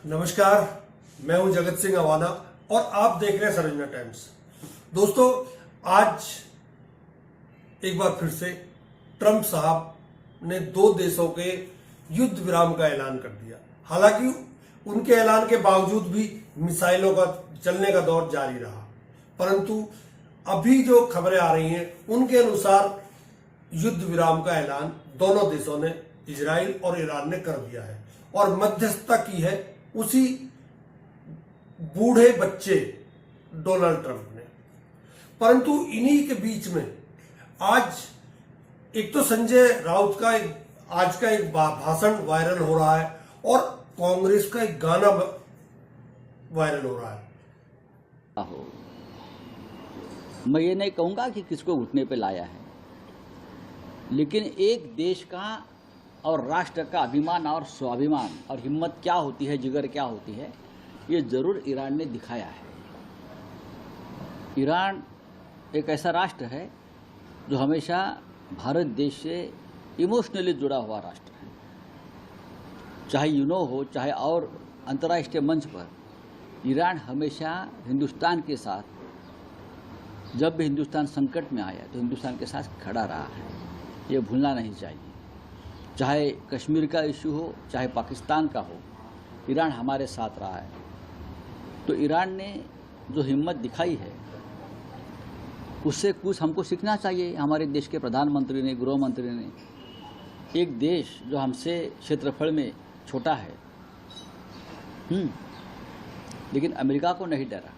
नमस्कार, मैं हूं जगत सिंह अवाना और आप देख रहे हैं सरंजना टाइम्स। दोस्तों, आज एक बार फिर से ट्रंप साहब ने दो देशों के युद्ध विराम का ऐलान कर दिया। हालांकि उनके ऐलान के बावजूद भी मिसाइलों का चलने का दौर जारी रहा, परंतु अभी जो खबरें आ रही हैं उनके अनुसार युद्ध विराम का ऐलान दोनों देशों ने, इजराइल और ईरान ने कर दिया है और मध्यस्थता की है उसी बूढ़े बच्चे डोनाल्ड ट्रंप ने। परंतु इन्हीं के बीच में आज एक तो संजय राउत का आज का एक भाषण वायरल हो रहा है और कांग्रेस का एक गाना वायरल हो रहा है। मैं ये नहीं कहूंगा कि किसको घुटने पे लाया है, लेकिन एक देश का और राष्ट्र का अभिमान और स्वाभिमान और हिम्मत क्या होती है, जिगर क्या होती है, ये जरूर ईरान ने दिखाया है। ईरान एक ऐसा राष्ट्र है जो हमेशा भारत देश से इमोशनली जुड़ा हुआ राष्ट्र है। चाहे यूनो हो, चाहे और अंतर्राष्ट्रीय मंच पर ईरान हमेशा हिंदुस्तान के साथ, जब भी हिंदुस्तान संकट में आया तो हिंदुस्तान के साथ खड़ा रहा है। ये भूलना नहीं चाहिए। चाहे कश्मीर का इशू हो, चाहे पाकिस्तान का हो, ईरान हमारे साथ रहा है। तो ईरान ने जो हिम्मत दिखाई है उससे कुछ हमको सीखना चाहिए। हमारे देश के प्रधानमंत्री ने, गृह मंत्री ने, एक देश जो हमसे क्षेत्रफल में छोटा है, लेकिन अमेरिका को नहीं डरा,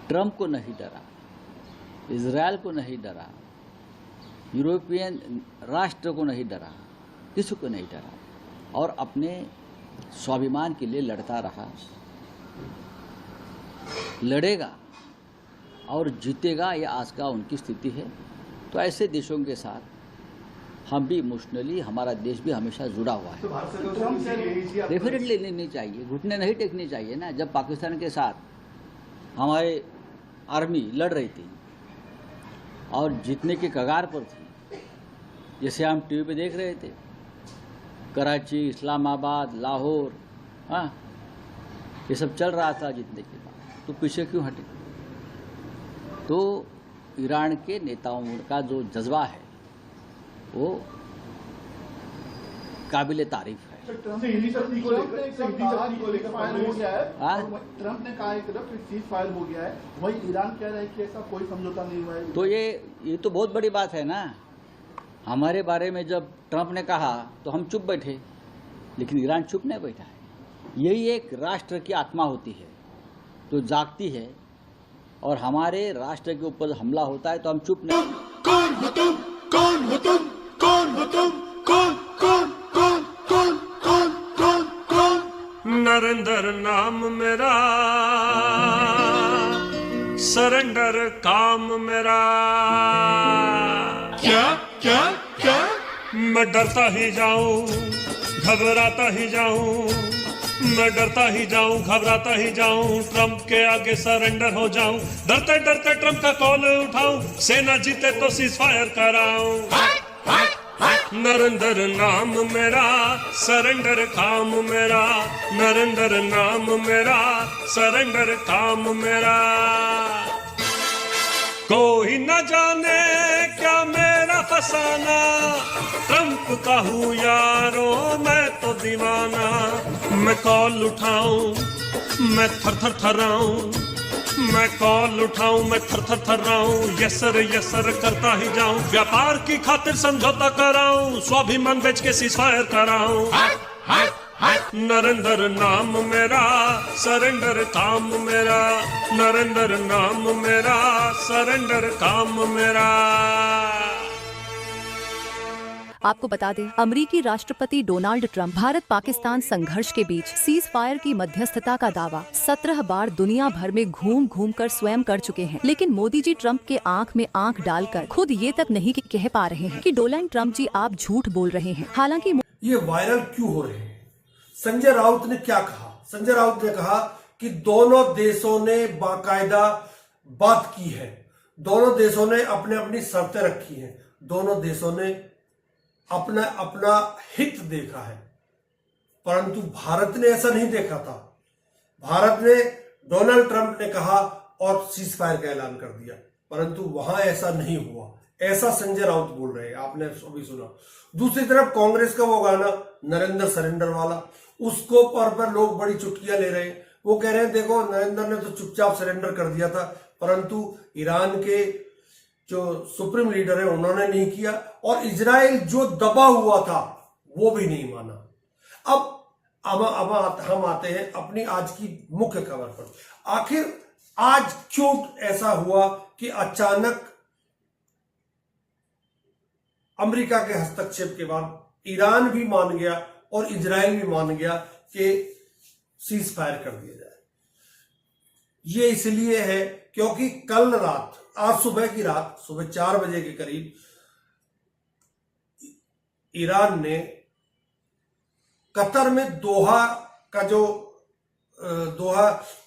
ट्रंप को नहीं डरा, इजराइल को नहीं डरा, यूरोपियन राष्ट्र को नहीं डरा, किसी को नहीं डरा और अपने स्वाभिमान के लिए लड़ता रहा, लड़ेगा और जीतेगा। ये आज का उनकी स्थिति है। तो ऐसे देशों के साथ हम भी इमोशनली, हमारा देश भी हमेशा जुड़ा हुआ है। डेफिनेटली लेनी चाहिए, घुटने नहीं टेकने चाहिए ना। जब पाकिस्तान के साथ हमारे आर्मी लड़ रही थी और जीतने के कगार पर थी, जैसे हम टीवी पे देख रहे थे, कराची, इस्लामाबाद, लाहौर, हाँ, ये सब चल रहा था जीतने के बाद, तो पीछे क्यों हटे? तो ईरान के नेताओं का जो जज्बा है वो काबिले तारीफ है। ट्रंप ने कहा एक तरफ सीज फायर हो गया है, वही ईरान कह रहा है कि ऐसा कोई समझौता नहीं हुआ है। तो ये तो बहुत बड़ी बात है ना। हमारे बारे में जब ट्रंप ने कहा तो हम चुप बैठे, लेकिन ईरान चुप नहीं बैठा है। यही एक राष्ट्र की आत्मा होती है जो जागती है, और हमारे राष्ट्र के ऊपर हमला होता है तो हम चुप नहीं। कौन हो तुम? कौन हो तुम? कौन हो तुम? कौन कौन कौन कौन कौन कौन कौन? नरेंद्र नाम मेरा, सरेंडर काम मेरा। क्या क्या क्या? मैं डरता ही जाऊं, घबराता ही जाऊं, मैं डरता ही जाऊं, घबराता ही जाऊं, ट्रंप के आगे सरेंडर हो जाऊं, डरते डरते ट्रंप का कॉल उठाऊं, सेना जीते तो सीज फायर कराऊं। नरेंद्र नाम मेरा, सरेंडर काम मेरा, नरेंद्र नाम मेरा, सरेंडर काम मेरा। कोई न जाने क्या मेरा फसाना, ट्रंप का हूँ यारो मैं तो दीवाना। मैं कॉल उठाऊं, मैं थर थर थराऊं, मैं कॉल उठाऊं, मैं थर थर थराऊं, यसर करता ही जाऊं, व्यापार की खातिर समझौता कराऊं, स्वाभिमान बेच के सीज फायर कराऊं। नरेंद्र नाम मेरा, सरेंडर काम मेरा, नरेंद्र नाम मेरा, सरेंडर काम मेरा। आपको बता दें, अमेरिकी राष्ट्रपति डोनाल्ड ट्रंप भारत पाकिस्तान संघर्ष के बीच सीज फायर की मध्यस्थता का दावा 17 बार दुनिया भर में घूम घूम कर स्वयं कर चुके हैं, लेकिन मोदी जी ट्रंप के आंख में आंख डालकर खुद ये तक नहीं कह पा रहे हैं कि डोनाल्ड ट्रंप जी आप झूठ बोल रहे हैं। हालांकि ये वायरल क्यों हो रहे हैं? संजय राउत ने क्या कहा? संजय राउत ने कहा कि दोनों देशों ने बाकायदा बात की है, दोनों देशों ने अपने अपनी शर्तें रखी हैं, दोनों देशों ने अपना अपना हित देखा है। परंतु भारत ने ऐसा नहीं देखा था। भारत ने, डोनाल्ड ट्रंप ने कहा और सीज फायर का ऐलान कर दिया, परंतु वहां ऐसा नहीं हुआ। ऐसा संजय राउत बोल रहे हैं, आपने अभी सुना। दूसरी तरफ कांग्रेस का वो गाना नरेंद्र सरेंडर वाला, उसको पर लोग बड़ी चुटकियां ले रहे हैं। वो कह रहे हैं देखो नरेंद्र ने तो चुपचाप सरेंडर कर दिया था, परंतु ईरान के जो सुप्रीम लीडर है उन्होंने नहीं किया, और इजराइल जो दबा हुआ था वो भी नहीं माना। अब हम आते हैं अपनी आज की मुख्य खबर पर। आखिर आज क्यों ऐसा हुआ कि अचानक अमेरिका के हस्तक्षेप के बाद ईरान भी मान गया और इजराइल भी मान गया कि सीज फायर कर दिया जाए? ये इसलिए है क्योंकि कल रात, आज सुबह की रात, सुबह 4 बजे के करीब ईरान ने कतर में दोहा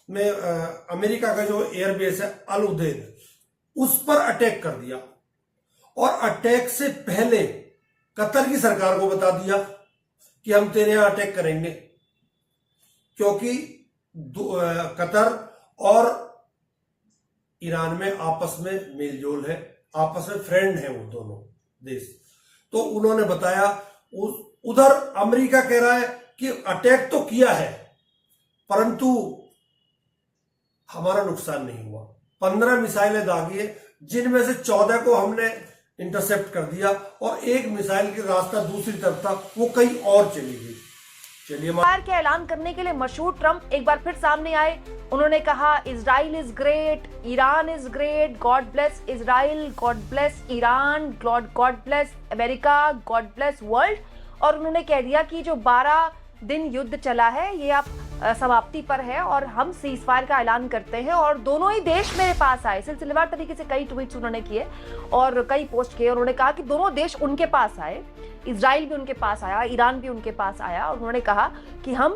में अमेरिका का जो एयरबेस है अल उदेद, उस पर अटैक कर दिया। और अटैक से पहले कतर की सरकार को बता दिया कि हम तेरे यहां अटैक करेंगे, क्योंकि कतर और ईरान में आपस में मेलजोल है, आपस में फ्रेंड है वो दोनों देश। तो उन्होंने बताया, उधर अमेरिका कह रहा है कि अटैक तो किया है परंतु हमारा नुकसान नहीं हुआ। 15 मिसाइलें दागी है, जिनमें से 14 को हमने इंटरसेप्ट कर दिया और एक मिसाइल का रास्ता दूसरी तरफ था, वो कहीं और चली गई। चलिए, फायर के ऐलान करने के लिए मशहूर ट्रंप एक बार फिर सामने आए। उन्होंने कहा Israel is great, Iran is great, God bless Israel, God bless Iran, God bless America, God bless world. और उन्होंने कह दिया कि जो 12 दिन युद्ध चला है ये अब समाप्ति पर है और हम सीज फायर का ऐलान करते हैं। और दोनों ही देश मेरे पास आए, सिलसिलेवार तरीके से कई ट्वीट्स उन्होंने किए और कई पोस्ट किए। उन्होंने कहा कि दोनों देश उनके पास आए, इजराइल भी उनके पास आया, ईरान भी उनके पास आया। और उन्होंने कहा कि हम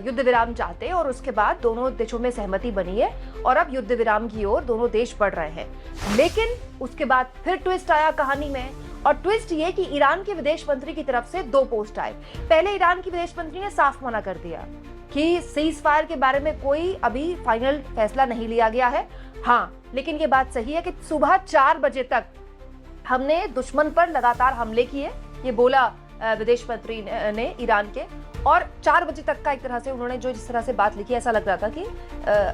युद्ध विराम चाहते हैं और उसके बाद दोनों देशों में सहमति बनी है और अब युद्ध विराम की ओर दोनों देश बढ़ रहे हैं। लेकिन उसके बाद फिर ट्विस्ट आया कहानी में, और ट्विस्ट ये कि ईरान के विदेश मंत्री की तरफ से 2 पोस्ट आए। पहले ईरान की विदेश मंत्री ने साफ मना कर दिया कि सीज फायर के बारे में कोई अभी फाइनल फैसला नहीं लिया गया है। हाँ, लेकिन ये बात सही है कि सुबह 4 बजे तक हमने दुश्मन पर लगातार हमले किए, ये बोला विदेश मंत्री ने ईरान के। और 4 बजे तक का एक तरह से उन्होंने जो जिस तरह से बात लिखी, ऐसा लग रहा था कि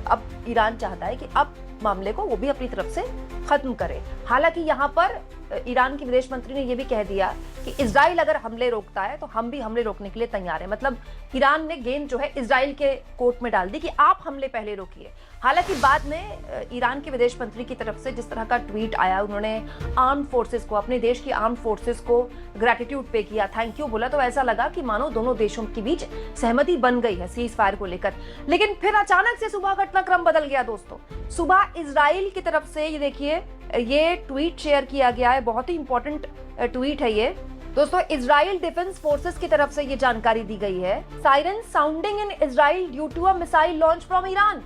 अब ईरान चाहता है कि अब मामले को वो भी अपनी तरफ से खत्म करे। हालांकि यहाँ पर ईरान के विदेश मंत्री ने यह भी कह दिया कि इजराइल अगर हमले रोकता है तो हम भी हमले रोकने के लिए तैयार हैं। मतलब ईरान ने गेंद जो है इजराइल के कोर्ट में डाल दी कि आप हमले पहले रोकिए। हालांकि बाद में ईरान के विदेश मंत्री की तरफ से जिस तरह का ट्वीट आया, उन्होंने आर्म फोर्सेस को, अपने देश की आर्म फोर्सेस को ग्रेटिट्यूड पे किया, थैंक यू बोला, तो ऐसा लगा कि मानो दोनों देशों के बीच सहमति बन गई है सीज फायर को लेकर। लेकिन फिर अचानक से सुबह घटनाक्रम बदल गया दोस्तों। सुबह इजराइल की तरफ से ये देखिए, ये ट्वीट शेयर किया गया है, बहुत ही इंपॉर्टेंट ट्वीट है ये दोस्तों। इजराइल डिफेंस फोर्सेस की तरफ से ये जानकारी दी गई है। Siren sounding in Israel due to a missile launch from Iran.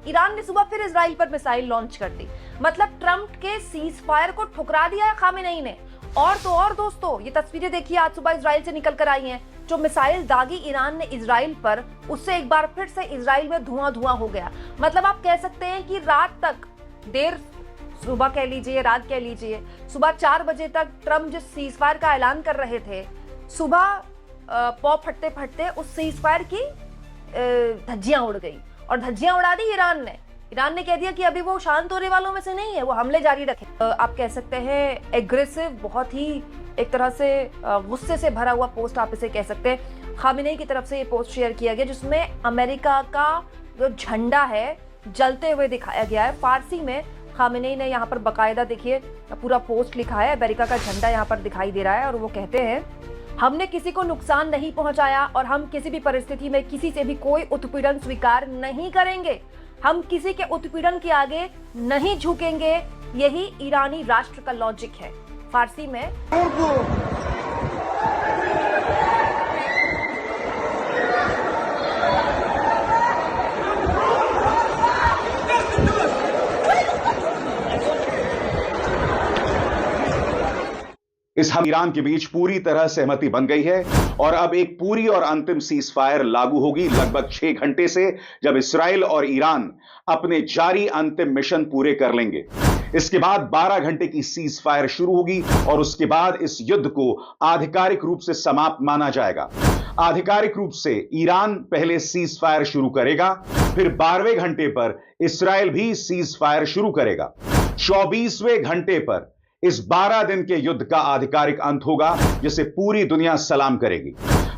Iran ने सुबह फिर इजराइल पर मिसाइल लॉन्च कर दी। मतलब ट्रंप के सीज फायर को ठुकरा दिया है खामेनेई ने। और तो और दोस्तों, ये तस्वीरें देखिए आज सुबह इजराइल से निकल कर आई हैं। जो मिसाइल दागी ईरान ने इजराइल पर, उससे एक बार फिर से इजराइल में धुआं हो गया। मतलब आप कह सकते हैं कि रात तक, देर सुबह कह लीजिए, रात कह लीजिए, सुबह 4 बजे तक ट्रंप जिस सीज फायर का ऐलान कर रहे थे, सुबह पौ फटते फटते उस सीज फायर की धज्जियां उड़ गई और धज्जियां उड़ा दी ईरान ने। ईरान ने कह दिया कि अभी वो शांत होने वालों में से नहीं है, वो हमले जारी रखे। आप कह सकते हैं एग्रेसिव, बहुत ही एक तरह से गुस्से से भरा हुआ पोस्ट आप इसे कह सकते हैं। खामेनेई की तरफ से ये पोस्ट शेयर किया गया जिसमें अमेरिका का जो झंडा है जलते हुए दिखाया गया है फारसी में। खामेनेई ने यहाँ पर बकायदा देखिए पूरा पोस्ट लिखा है, अमेरिका का झंडा यहाँ पर दिखाई दे रहा है और वो कहते हैं, हमने किसी को नुकसान नहीं पहुंचाया और हम किसी भी परिस्थिति में किसी से भी कोई उत्पीड़न स्वीकार नहीं करेंगे। हम किसी के उत्पीड़न के आगे नहीं झुकेंगे। यही ईरानी राष्ट्र का लॉजिक है। फारसी में इस हम ईरान के बीच पूरी तरह सहमति बन गई है और अब एक पूरी और अंतिम सीज फायर लागू होगी लगभग 6 घंटे से, जब इस्राएल और ईरान अपने जारी अंतिम मिशन पूरे कर लेंगे। इसके बाद 12 घंटे की सीज फायर शुरू होगी और उसके बाद इस युद्ध को आधिकारिक रूप से समाप्त माना जाएगा। आधिकारिक रूप से ईरान पहले सीज फायर शुरू करेगा, फिर 12वें घंटे पर इस्राएल भी सीज फायर शुरू करेगा। 24वें घंटे पर इस 12 दिन के युद्ध का आधिकारिक अंत होगा, जिसे पूरी दुनिया सलाम करेगी।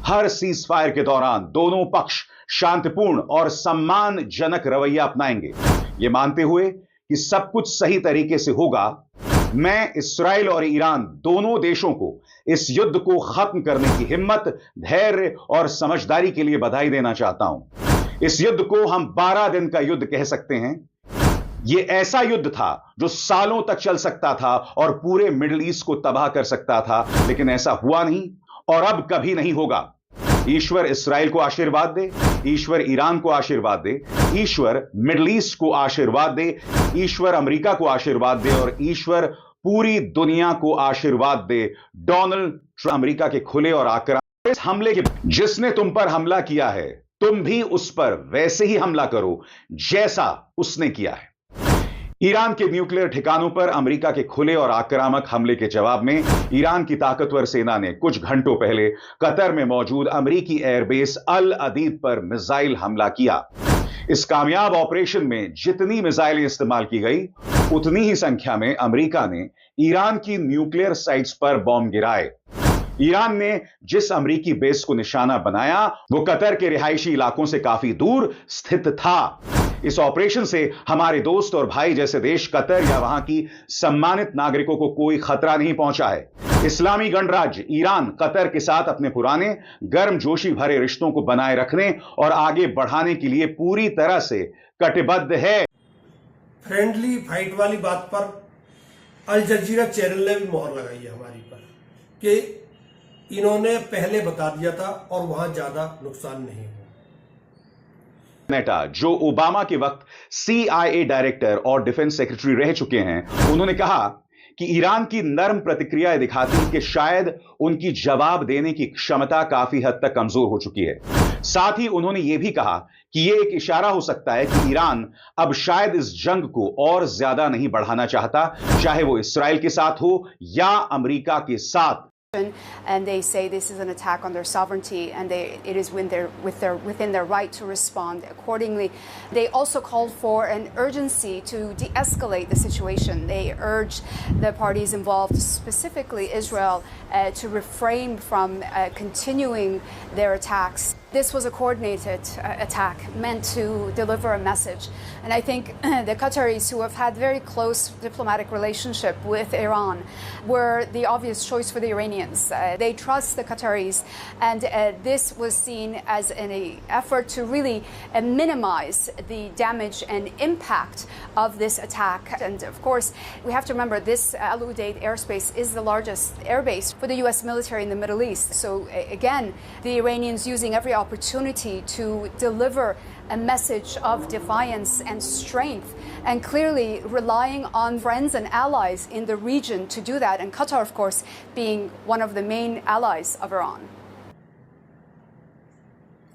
हर सीज फायर के दौरान दोनों पक्ष शांतिपूर्ण और सम्मानजनक रवैया अपनाएंगे। यह मानते हुए कि सब कुछ सही तरीके से होगा, मैं इस्राएल और ईरान दोनों देशों को इस युद्ध को खत्म करने की हिम्मत, धैर्य और समझदारी के लिए बधाई देना चाहता हूं। इस युद्ध को हम 12 दिन का युद्ध कह सकते हैं। यह ऐसा युद्ध था जो सालों तक चल सकता था और पूरे मिडिल ईस्ट को तबाह कर सकता था, लेकिन ऐसा हुआ नहीं और अब कभी नहीं होगा। ईश्वर इस्राएल को आशीर्वाद दे, ईश्वर ईरान को आशीर्वाद दे, ईश्वर मिडिल ईस्ट को आशीर्वाद दे, ईश्वर अमेरिका को आशीर्वाद दे और ईश्वर पूरी दुनिया को आशीर्वाद दे। डोनाल्ड ट्रंप अमेरिका के खुले और आक्रामक इस हमले के जिसने तुम पर हमला किया है, तुम भी उस पर वैसे ही हमला करो जैसा उसने किया है। ईरान के न्यूक्लियर ठिकानों पर अमेरिका के खुले और आक्रामक हमले के जवाब में ईरान की ताकतवर सेना ने कुछ घंटों पहले कतर में मौजूद अमेरिकी एयरबेस अल अदीद पर मिसाइल हमला किया। इस कामयाब ऑपरेशन में जितनी मिसाइलें इस्तेमाल की गई, उतनी ही संख्या में अमेरिका ने ईरान की न्यूक्लियर साइट्स पर बॉम्ब गिराए। ईरान ने जिस अमेरिकी बेस को निशाना बनाया, वो कतर के रिहायशी इलाकों से काफी दूर स्थित था। इस ऑपरेशन से हमारे दोस्त और भाई जैसे देश कतर या वहां की सम्मानित नागरिकों को कोई खतरा नहीं पहुंचा है। इस्लामी गणराज्य ईरान कतर के साथ अपने पुराने गर्मजोशी भरे रिश्तों को बनाए रखने और आगे बढ़ाने के लिए पूरी तरह से कटिबद्ध है। फ्रेंडली फाइट वाली बात पर अल जजीरा चैनल ने भी मोहर लगाई है हमारी पर कि इन्होंने पहले बता दिया था और वहां ज्यादा नुकसान नहीं हुआ। नेता जो ओबामा के वक्त CIA डायरेक्टर और डिफेंस सेक्रेटरी रह चुके हैं, उन्होंने कहा कि ईरान की नर्म प्रतिक्रिया दिखाती है कि शायद उनकी जवाब देने की क्षमता काफी हद तक कमजोर हो चुकी है। साथ ही उन्होंने यह भी कहा कि यह एक इशारा हो सकता है कि ईरान अब शायद इस जंग को और ज्यादा नहीं बढ़ाना चाहता, चाहे वो इसराइल के साथ हो या अमेरिका के साथ। And they say this is an attack on their sovereignty, and it is within their right to respond accordingly. They also called for an urgency to de-escalate the situation. They urged the parties involved, specifically Israel, to refrain from continuing their attacks. This was a coordinated attack meant to deliver a message. And I think the Qataris, who have had very close diplomatic relationship with Iran, were the obvious choice for the Iranians. They trust the Qataris, and this was seen as an effort to really minimize the damage and impact of this attack. And of course, we have to remember this Al Udeid airspace is the largest airbase for the US military in the Middle East. So again, the Iranians using every opportunity to deliver a message of defiance and strength, and clearly relying on friends and allies in the region to do that, and Qatar, of course, being one of the main allies of Iran.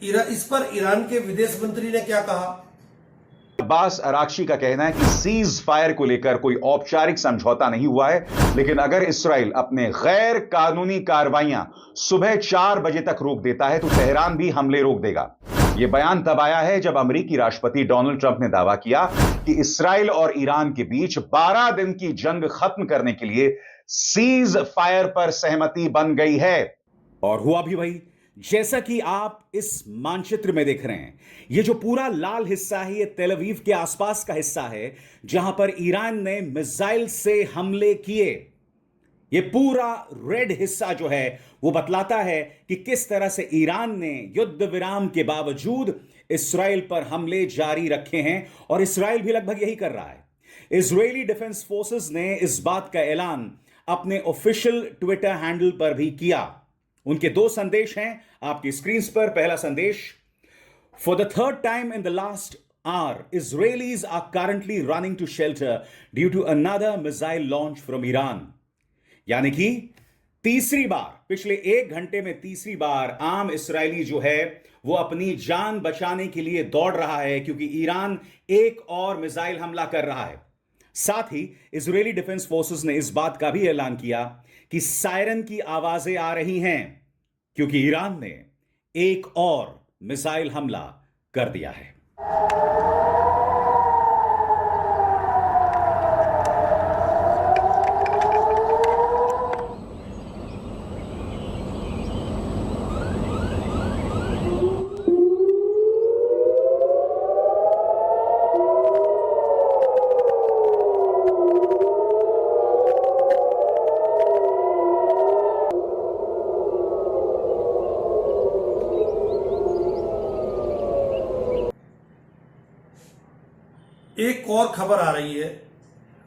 इस पर Iran के विदेश मंत्री ने क्या कहा? Abbas Araghchi का कहना है कि सीज फायर को लेकर कोई औपचारिक समझौता नहीं हुआ है, लेकिन अगर इसराइल अपने गैर कानूनी कार्रवाइयां सुबह 4 बजे तक रोक देता है तो तेहरान भी हमले रोक देगा। यह बयान तब आया है जब अमेरिकी राष्ट्रपति डोनाल्ड ट्रंप ने दावा किया कि इसराइल और ईरान के बीच 12 दिन की जंग खत्म करने के लिए सीज फायर पर सहमति बन गई है। और हुआ भी वही जैसा कि आप इस मानचित्र में देख रहे हैं। यह जो पूरा लाल हिस्सा है, यह तेल अवीव के आसपास का हिस्सा है जहां पर ईरान ने मिसाइल से हमले किए। यह पूरा रेड हिस्सा जो है वो बतलाता है कि किस तरह से ईरान ने युद्ध विराम के बावजूद इसराइल पर हमले जारी रखे हैं, और इसराइल भी लगभग यही कर रहा है। इजरायली डिफेंस फोर्सेस ने इस बात का ऐलान अपने ऑफिशियल ट्विटर हैंडल पर भी किया। उनके 2 संदेश हैं आपकी स्क्रीन पर। पहला संदेश, for the third time in the last hour, Israelis are currently running to shelter due to another missile launch from Iran. यानी कि तीसरी बार, पिछले 1 घंटे में तीसरी बार आम इस्राएली जो है वो अपनी जान बचाने के लिए दौड़ रहा है, क्योंकि ईरान एक और मिसाइल हमला कर रहा है। साथ ही इजरायली डिफेंस फोर्सेस ने इस बात का भी ऐलान किया कि सायरन की आवाजें आ रही हैं, क्योंकि ईरान ने एक और मिसाइल हमला कर दिया है। एक और खबर आ रही है,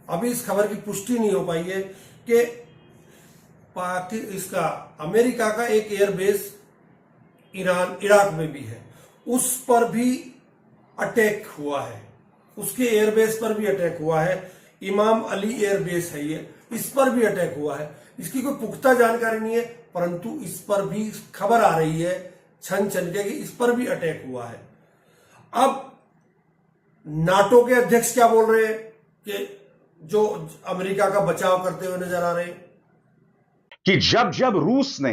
अभी इस खबर की पुष्टि नहीं हो पाई है कि इसका अमेरिका का एक एयरबेस इराक में भी है, उस पर भी अटैक हुआ है, उसके एयरबेस पर भी अटैक हुआ है। इमाम अली एयरबेस है ये, इस पर भी अटैक हुआ है। इसकी कोई पुख्ता जानकारी नहीं है, परंतु इस पर भी खबर आ रही है छन छन के कि इस पर भी अटैक हुआ है। अब नाटो के अध्यक्ष क्या बोल रहे हैं कि जो अमेरिका का बचाव करते हुए नजर आ रहे हैं कि जब जब रूस ने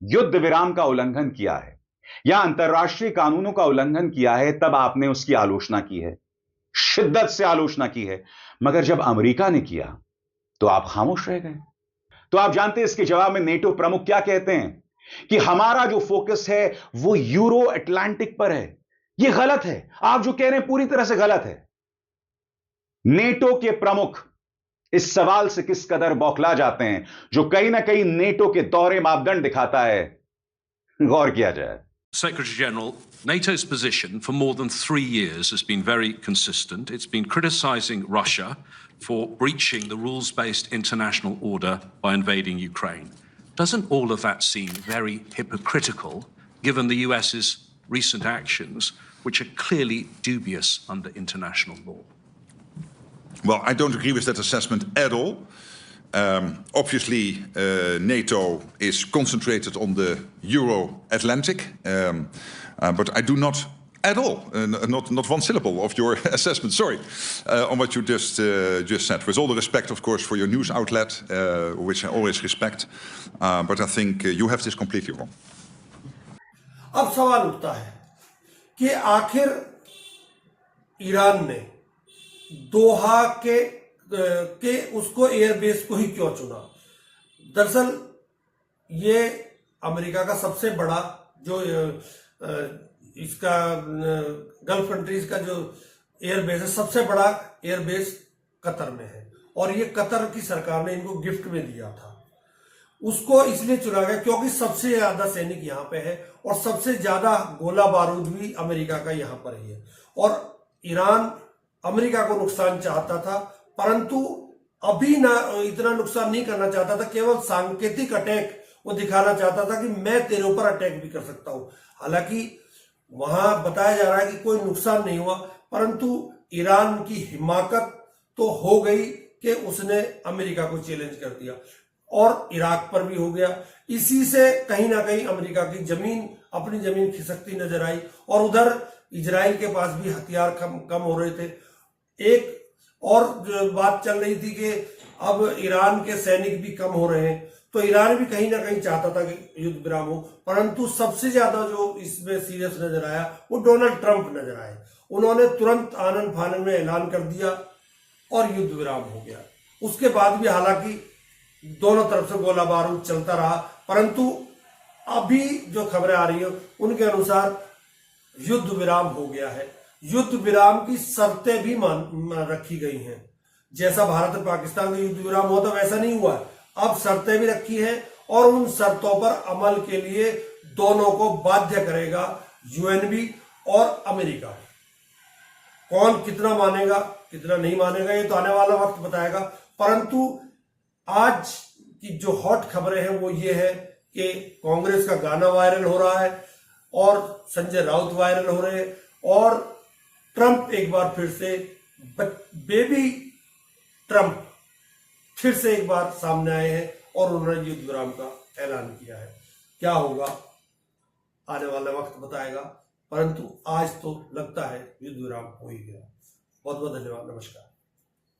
युद्ध विराम का उल्लंघन किया है या अंतर्राष्ट्रीय कानूनों का उल्लंघन किया है, तब आपने उसकी आलोचना की है, शिद्दत से आलोचना की है। मगर जब अमेरिका ने किया तो आप खामोश रह गए। तो आप जानते हैं इसके जवाब में नेटो प्रमुख क्या कहते हैं कि हमारा जो फोकस है वो यूरो अटलांटिक पर है। यह गलत है, आप जो कह रहे हैं पूरी तरह से गलत है। नेटो के प्रमुख इस सवाल से किस कदर बौखला जाते हैं, जो कहीं ना कहीं नेटो के दोहरे मापदंड दिखाता है। गौर किया जाए। Secretary General, NATO's position for more than 3 years has been very consistent. It's been criticizing Russia for breaching the rules-based international order by invading Ukraine. Doesn't all of that seem very hypocritical, given the US's recent actions, which are clearly dubious under international law? Well, I don't agree with that assessment at all. Obviously, NATO is concentrated on the Euro-Atlantic, but I do not at all, not one syllable of your assessment, sorry, on what you just said. With all the respect, of course, for your news outlet, which I always respect, but I think you have this completely wrong. अब सवाल उठता है कि आखिर Iran ने दोहा के उसको airbase को ही क्यों चुना। दरअसल ये अमेरिका का सबसे बड़ा जो इसका गल्फ कंट्रीज का जो एयरबेस है, सबसे बड़ा एयरबेस कतर में है, और ये कतर की सरकार ने इनको गिफ्ट में दिया था। उसको इसलिए चुना गया क्योंकि सबसे ज्यादा सैनिक यहाँ पे है और सबसे ज्यादा गोला बारूद भी अमेरिका का यहाँ पर ही है। और ईरान अमेरिका को नुकसान चाहता था, परंतु अभी ना इतना नुकसान नहीं करना चाहता था, केवल सांकेतिक अटैक वो दिखाना चाहता था कि मैं तेरे ऊपर अटैक भी कर सकता हूं। हालांकि वहां बताया जा रहा है कि कोई नुकसान नहीं हुआ, परंतु ईरान की हिमाकत तो हो गई कि उसने अमेरिका को चैलेंज कर दिया और इराक पर भी हो गया। इसी से कहीं ना कहीं अमेरिका की जमीन, अपनी जमीन खिसकती नजर आई, और उधर इजराइल के पास भी हथियार कम हो रहे थे। एक और बात चल रही थी कि अब ईरान के सैनिक भी कम हो रहे हैं, तो ईरान भी कहीं ना कहीं चाहता था कि युद्ध विराम हो, परंतु सबसे ज्यादा जो इसमें सीरियस नजर आया वो डोनाल्ड ट्रंप नजर आए। उन्होंने तुरंत आनन फानन में ऐलान कर दिया और युद्ध विराम हो गया। उसके बाद भी हालांकि दोनों तरफ से गोला बारूद चलता रहा, परंतु अभी जो खबरें आ रही है उनके अनुसार युद्ध विराम हो गया है। युद्ध विराम की शर्तें भी रखी गई हैं। जैसा भारत और पाकिस्तान का युद्ध विराम हुआ था वैसा नहीं हुआ, अब शर्तें भी रखी हैं और उन शर्तों पर अमल के लिए दोनों को बाध्य करेगा यूएनबी और अमेरिका। कौन कितना मानेगा कितना नहीं मानेगा ये तो आने वाला वक्त बताएगा, परंतु आज की जो हॉट खबरें हैं वो ये है कि कांग्रेस का गाना वायरल हो रहा है और संजय राउत वायरल हो रहे हैं, और ट्रंप एक बार फिर से बेबी ट्रंप फिर से एक बार सामने आए हैं और उन्होंने युद्ध विराम का ऐलान किया है। क्या होगा आने वाला वक्त बताएगा, परंतु आज तो लगता है युद्ध विराम हो ही गया। बहुत बहुत धन्यवाद, नमस्कार।